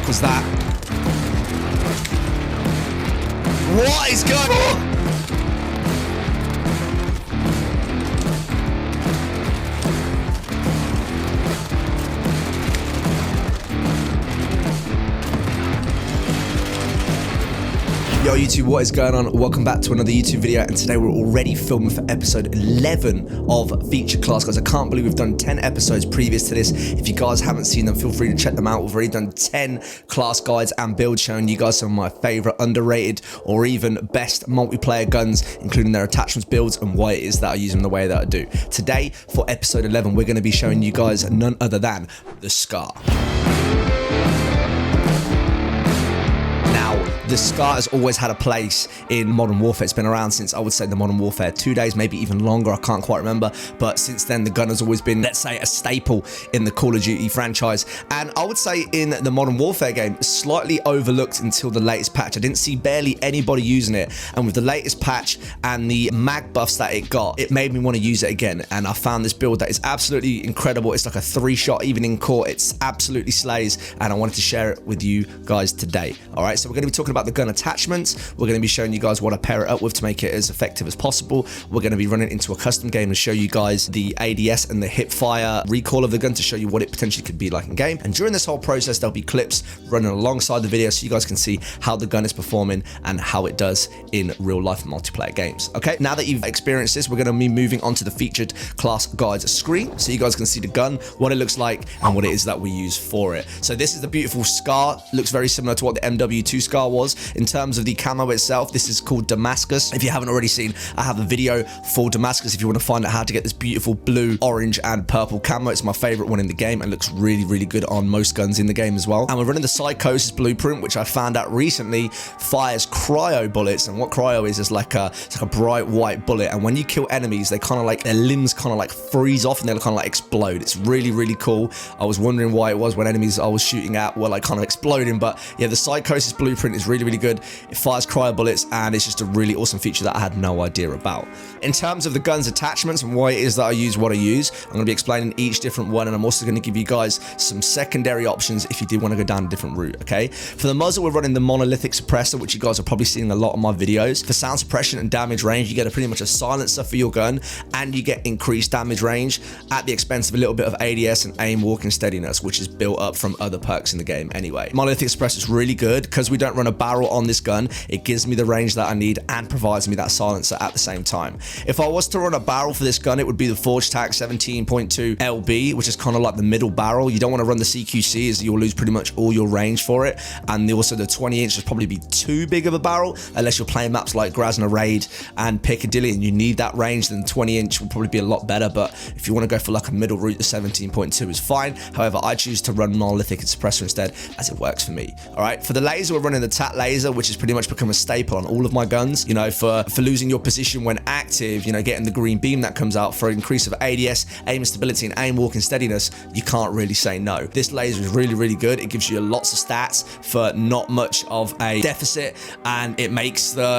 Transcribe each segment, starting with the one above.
was that? What is going on? Yo YouTube, what is going on? Welcome back to another YouTube video, and today we're already filming for episode 11 of Featured Class Guys. I can't believe we've done 10 episodes previous to this. If you guys haven't seen them, feel free to check them out. We've already done 10 class guides and builds showing you guys some of my favorite, underrated, or even best multiplayer guns, including their attachments, builds, and why it is that I use them the way that I do. Today, for episode 11, we're going to be showing you guys none other than the Scar. The Scar has always had a place in Modern Warfare. It's been around since, I would say, the Modern Warfare 2 days, maybe even longer, I can't quite remember. But since then, the gun has always been, let's say, a staple in the Call of Duty franchise. And I would say in the Modern Warfare game, slightly overlooked until the latest patch. I didn't see barely anybody using it. And with the latest patch and the mag buffs that it got, it made me want to use it again. And I found this build that is absolutely incredible. It's like a 3-shot, even in court. It's absolutely slays. And I wanted to share it with you guys today. All right, so we're going to be talking about the gun attachments. We're going to be showing you guys what I pair it up with to make it as effective as possible. We're going to be running into a custom game and show you guys the ADS and the hip fire recoil of the gun to show you what it potentially could be like in game. And during this whole process, there'll be clips running alongside the video so you guys can see how the gun is performing and how it does in real life multiplayer games. Okay, now that you've experienced this, we're going to be moving on to the featured class guides screen so you guys can see the gun, what it looks like, and what it is that we use for it. So this is the beautiful Scar. Looks very similar to what the MW2 Scar was. In terms of the camo itself, this is called Damascus. If you haven't already seen, I have a video for Damascus if you want to find out how to get this beautiful blue, orange, and purple camo. It's my favorite one in the game and looks really, really good on most guns in the game as well. And we're running the Psychosis blueprint, which I found out recently fires cryo bullets. And what cryo is like it's like a bright white bullet. And when you kill enemies, they kind of like, their limbs kind of like freeze off and they'll kind of like explode. It's really, really cool. I was wondering why it was when enemies I was shooting at were like kind of exploding. But yeah, the Psychosis blueprint is really, really good. It fires cryo bullets and it's just a really awesome feature that I had no idea about. In terms of the gun's attachments and why it is that I use what I use, I'm going to be explaining each different one, and I'm also going to give you guys some secondary options if you did want to go down a different route, okay? For the muzzle, we're running the monolithic suppressor, which you guys are probably seeing in a lot of my videos. For sound suppression and damage range, you get pretty much a silencer for your gun and you get increased damage range at the expense of a little bit of ADS and aim, walking steadiness, which is built up from other perks in the game anyway. Monolithic suppressor is really good because we don't run a barrel on this gun. It gives me the range that I need and provides me that silencer at the same time. If I was to run a barrel for this gun, it would be the Forge Tac 17.2 LB, which is kind of like the middle barrel. You don't want to run the CQC as you'll lose pretty much all your range for it. And also the 20-inch would probably be too big of a barrel unless you're playing maps like Grasna Raid and Piccadilly and you need that range. Then 20-inch will probably be a lot better. But if you want to go for like a middle route, the 17.2 is fine. However, I choose to run monolithic suppressor instead as it works for me. All right, for the laser, we're running the TAT laser, which has pretty much become a staple on all of my guns. You know, for losing your position when active, you know, getting the green beam that comes out for increase of ADS, aim stability, and aim walking steadiness, you can't really say no. This laser is really, really good. It gives you lots of stats for not much of a deficit, and it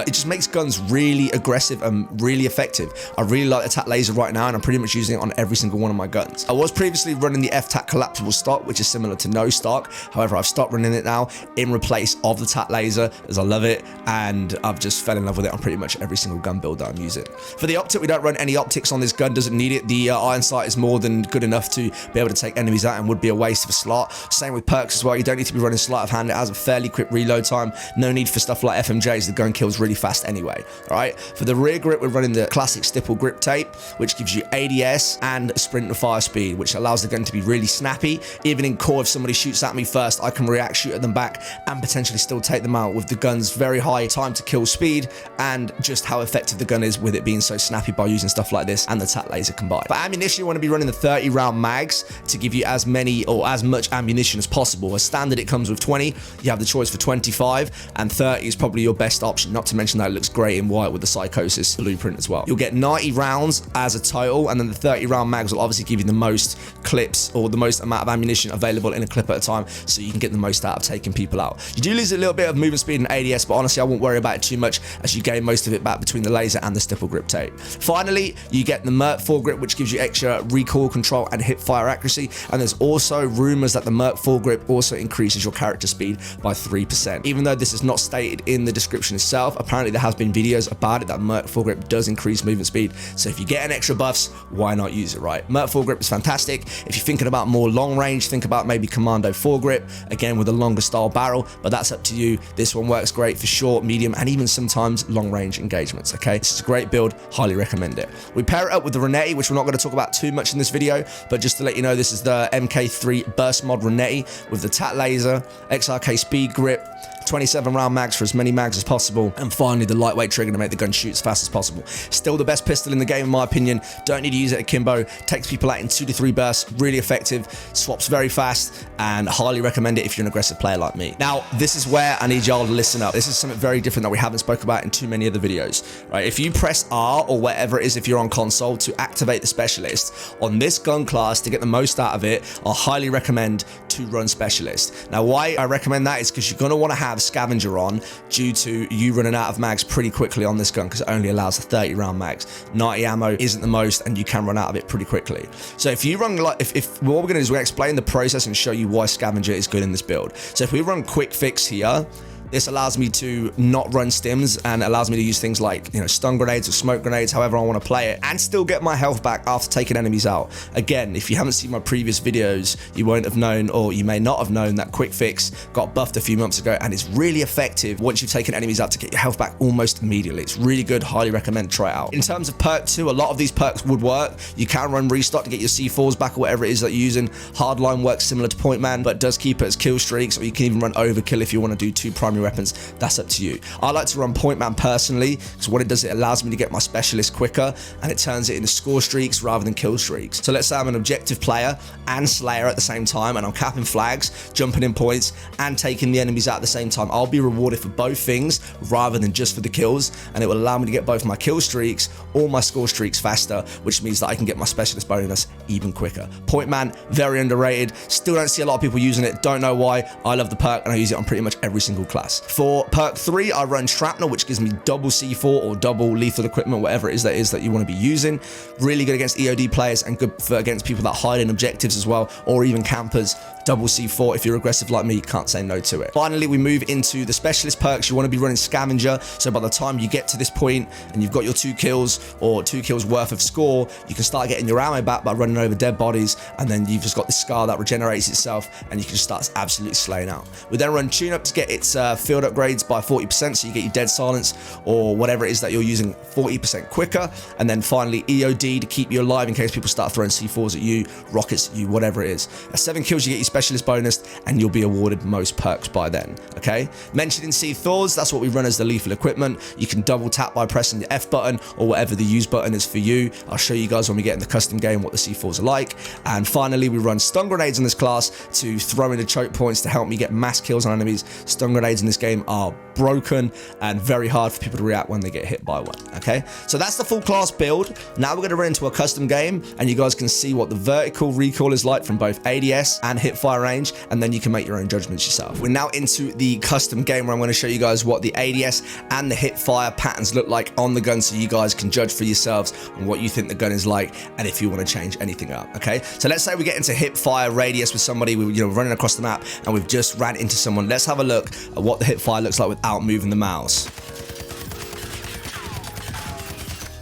just makes guns really aggressive and really effective. I really like the TAT laser right now, and I'm pretty much using it on every single one of my guns. I was previously running the F-TAC collapsible stock, which is similar to no stock. However, I've stopped running it now in replace of the TAT laser as I love it, and I've just fell in love with it on pretty much every single gun build that I'm using. For the optic, we don't run any optics on this gun, doesn't need it. The iron sight is more than good enough to be able to take enemies out and would be a waste of a slot. Same with perks as well. You don't need to be running sleight of hand. It has a fairly quick reload time. No need for stuff like FMJs. The gun kills really fast anyway. All right. For the rear grip, we're running the classic stipple grip tape, which gives you ADS and sprint and fire speed, which allows the gun to be really snappy. Even in core, if somebody shoots at me first, I can react, shoot at them back, and potentially still take them out with the gun's very high time to kill speed and just how effective the gun is with it being so snappy by using stuff like this and the TAT laser combined. For ammunition, you want to be running the 30 round mags to give you as many or as much ammunition as possible. As standard, it comes with 20. You have the choice for 25, and 30 is probably your best option, not to mention that it looks great in white with the Psychosis blueprint as well. You'll get 90 rounds as a total, and then the 30 round mags will obviously give you the most clips or the most amount of ammunition available in a clip at a time, so you can get the most out of taking people out. You do lose a little bit of movement speed and ADS, but honestly I won't worry about it too much as you gain most of it back between the laser and the stipple grip tape. Finally, you get the Merc foregrip, which gives you extra recoil control and hip fire accuracy, and there's also rumors that the Merc foregrip also increases your character speed by 3%. Even though this is not stated in the description itself, apparently there has been videos about it that Merc foregrip does increase movement speed, so if you get an extra buffs, why not use it, right? Merc foregrip is fantastic. If you're thinking about more long range, think about maybe Commando foregrip, again with a longer style barrel, but that's up to you. This one works great for short, medium, and even sometimes long range engagements, okay? This is a great build, highly recommend it. We pair it up with the Renetti, which we're not going to talk about too much in this video, but just to let you know, this is the MK3 Burst Mod Renetti with the TAT laser, XRK speed grip, 27 round mags for as many mags as possible, and finally the lightweight trigger to make the gun shoot as fast as possible. Still the best pistol in the game in my opinion. Don't need to use it akimbo. Takes people out in 2 to 3 bursts. Really effective. Swaps very fast, and highly recommend it if you're an aggressive player like me. Now this is where I need y'all to listen up. This is something very different that we haven't spoke about in too many other videos. Right? If you press R or whatever it is if you're on console to activate the specialist on this gun class to get the most out of it, I highly recommend to run specialist. Now why I recommend that is because you're going to want to have scavenger on due to you running out of mags pretty quickly on this gun because it only allows 30 round mags. 90 ammo isn't the most and you can run out of it pretty quickly. So if you run like if what we're going to do is we're going to explain the process and show you why scavenger is good in this build. So if we run quick fix here, this allows me to not run stims and allows me to use things like, you know, stun grenades or smoke grenades, however I want to play it, and still get my health back after taking enemies out. Again, if you haven't seen my previous videos, you won't have known, or you may not have known, that quick fix got buffed a few months ago and it's really effective once you've taken enemies out to get your health back almost immediately. It's really good, highly recommend, try it out. In terms of perk 2, a lot of these perks would work. You can run restock to get your C4s back or whatever it is that you're using. Hardline works similar to point man, but does keep it as kill streaks, or you can even run overkill if you want to do 2 primary weapons. That's up to you. I like to run point man personally because what it does, it allows me to get my specialist quicker and it turns it into score streaks rather than kill streaks. So let's say I'm an objective player and slayer at the same time and I'm capping flags, jumping in points and taking the enemies out at the same time. I'll be rewarded for both things rather than just for the kills, and it will allow me to get both my kill streaks or my score streaks faster, which means that I can get my specialist bonus even quicker. Point man, very underrated. Still don't see a lot of people using it. Don't know why. I love the perk and I use it on pretty much every single class. For perk 3, I run shrapnel, which gives me double C4 or double lethal equipment, whatever it is that you want to be using. Really good against EOD players and good for against people that hide in objectives as well, or even campers. Double C4, if you're aggressive like me, you can't say no to it. Finally, we move into the specialist perks. You want to be running scavenger, so by the time you get to this point and you've got your 2 kills or 2 kills worth of score, you can start getting your ammo back by running over dead bodies, and then you've just got this scar that regenerates itself and you can just start absolutely slaying out. We then run tune up to get its field upgrades by 40%, so you get your dead silence or whatever it is that you're using 40% quicker, and then finally EOD to keep you alive in case people start throwing C4s at you, rockets at you, whatever it is. At 7 kills you get your specialist bonus and you'll be awarded most perks by then. Okay, mentioned in C4s, that's what we run as the lethal equipment. You can double tap by pressing the F button or whatever the use button is for you. I'll show you guys when we get in the custom game what the C4s are like. And finally, we run stun grenades in this class to throw in the choke points to help me get mass kills on enemies. Stun grenades in this game are broken and very hard for people to react when they get hit by one. Okay, so that's the full class build. Now we're going to run into a custom game and you guys can see what the vertical recoil is like from both ADS and hip fire range, and then you can make your own judgments yourself. We're now into the custom game where I'm going to show you guys what the ADS and the hip fire patterns look like on the gun, so you guys can judge for yourselves on what you think the gun is like and if you want to change anything up. Okay, so let's say we get into hip fire radius with somebody, we're running across the map and we've just ran into someone. Let's have a look at what the hip fire looks like without moving the mouse.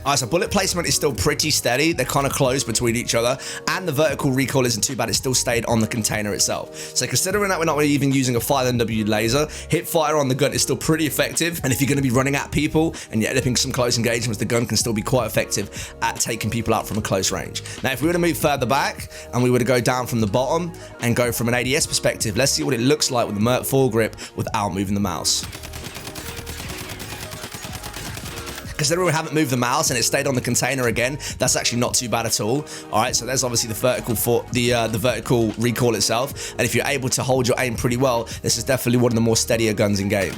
Alright, so bullet placement is still pretty steady. They're kind of close between each other, and the vertical recoil isn't too bad. It still stayed on the container itself. So considering that we're not really even using a 5NW laser, hip fire on the gun is still pretty effective. And if you're going to be running at people and you're editing some close engagements, the gun can still be quite effective at taking people out from a close range. Now, if we were to move further back and we were to go down from the bottom and go from an ADS perspective, let's see what it looks like with the Merc foregrip without moving the mouse. Considering we haven't moved the mouse and it stayed on the container again, that's actually not too bad at all. All right, so there's obviously the vertical recoil itself, and if you're able to hold your aim pretty well, this is definitely one of the more steadier guns in game.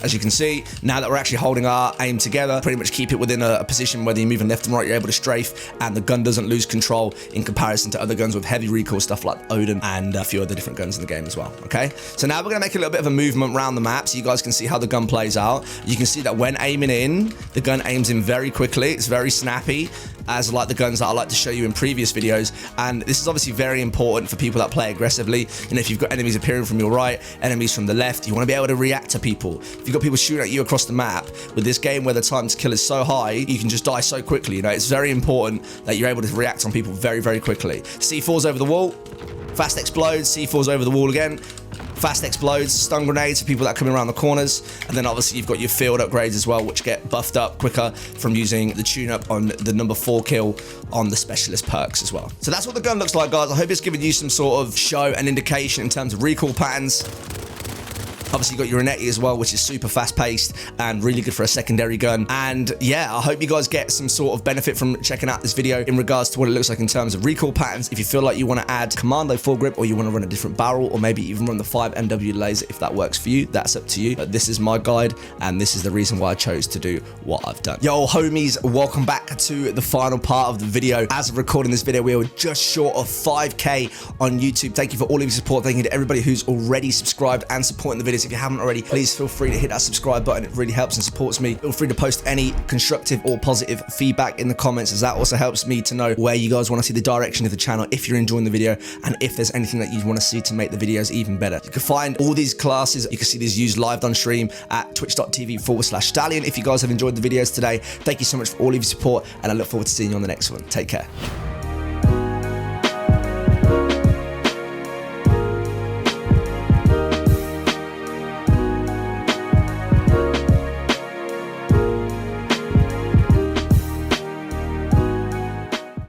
as you can see, now that we're actually holding our aim together, pretty much keep it within a position whether you're moving left and right, you're able to strafe, and the gun doesn't lose control in comparison to other guns with heavy recoil, stuff like Odin and a few other different guns in the game as well, okay? So now we're gonna make a little bit of a movement around the map so you guys can see how the gun plays out. You can see that when aiming in, the gun aims in very quickly. It's very snappy, as like the guns that I like to show you in previous videos. And this is obviously very important for people that play aggressively. And if you've got enemies appearing from your right, enemies from the left, you want to be able to react to people. If you've got people shooting at you across the map, with this game where the time to kill is so high, you can just die so quickly. You know, it's very important that you're able to react on people very, very quickly. C4's over the wall, fast explodes, C4's over the wall again. Fast explodes, stun grenades for people that are coming around the corners, and then obviously you've got your field upgrades as well, which get buffed up quicker from using the tune-up on the number 4 kill on the specialist perks as well. So that's what the gun looks like, guys. I hope it's given you some sort of show and indication in terms of recoil patterns. Obviously, you got your Renetti as well, which is super fast-paced and really good for a secondary gun. And yeah, I hope you guys get some sort of benefit from checking out this video in regards to what it looks like in terms of recoil patterns. If you feel like you want to add Commando foregrip, or you want to run a different barrel, or maybe even run the 5 MW laser, if that works for you, that's up to you. But this is my guide, and this is the reason why I chose to do what I've done. Yo, homies, welcome back to the final part of the video. As of recording this video, we are just short of 5K on YouTube. Thank you for all of your support. Thank you to everybody who's already subscribed and supporting the videos. If you haven't already, please feel free to hit that subscribe button. It really helps and supports me. Feel free to post any constructive or positive feedback in the comments, as that also helps me to know where you guys want to see the direction of the channel, if you're enjoying the video, and if there's anything that you want to see to make the videos even better. You can find all these classes, you can see these used live on stream at twitch.tv/Stallion. If you guys have enjoyed the videos today, thank you so much for all of your support, and I look forward to seeing you on the next one. Take care.